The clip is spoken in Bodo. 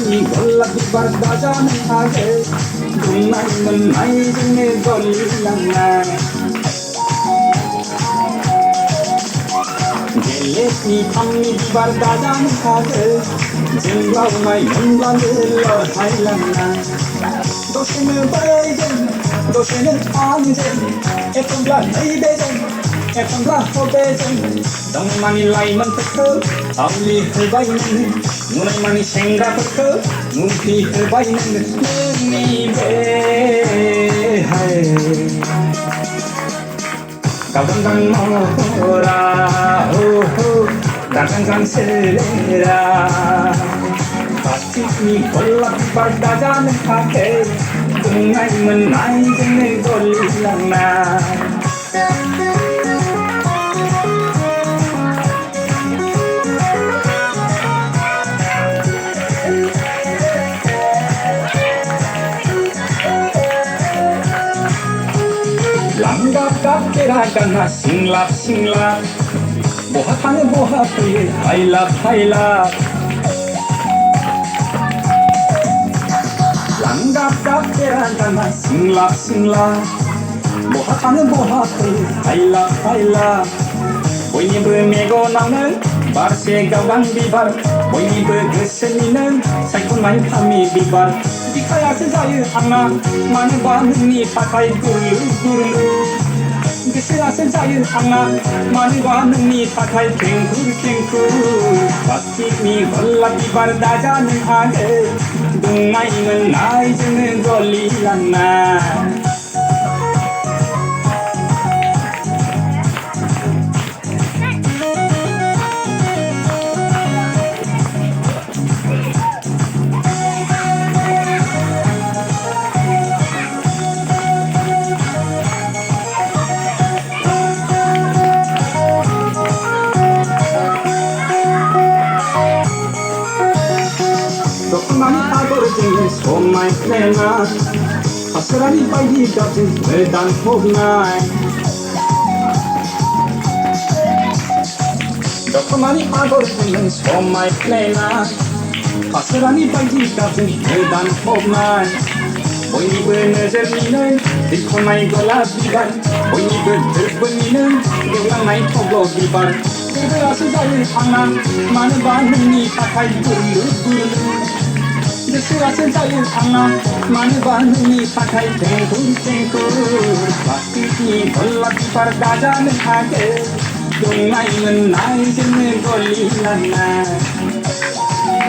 이 골라기 바라다자는 하게 동남은 나이 중에 걸리랑나 이 밤이 바라다자는 하게 증가우마이 연관을 하일랑나 도시는 바이든 도시는 아니든 에프가 너희들은 에프가 호배든 너무만이 라이만 듣고 아울리 흘바이는 눈을만이 생각부터 눈이 흘바이는 눈이 배하에 가강강 먹어라 가강강 세레라 바티니 골라기 바다자는 하게 동아임은 나이 중에 걸리랑나 랑갑갑게라가나 싱랍싱랍 모하타는 모하프에 하일랍하일랍 랑갑갑게라가나 싱랍싱랍 모하타는 모하프에 하일랍하일랍 보이브 메고 나오는 바르세 가방 비발 보이브 그 스미는 살콤한 파미 비발 니카야 스자유 항나 많은 관음이 파카이 구르구르 그시라 스자유 항나 많은 관음이 파카이 캥쿠르 바티미 골라 비발 다자는 하게 동아임은 나이 주는 걸리란나 많이 아버지는 손만 내나 아스라니 빨리 같은 외단 포기나이 많이 아버지는 손만 내나 아스라니 빨리 같은 외단 포기나이 보이브 늦을리는 들코나이 골라비발 보이브 들뿐이는 개랑나이 토고비발 그들아 스자를 항나 많은 반응이 가까이 부르르 그시라 스자유 항나 많은 반응이 가까이 땡굴땡굴 바티니 골라기 바라다자는 하게 동아임은 나이 듣는 걸리란나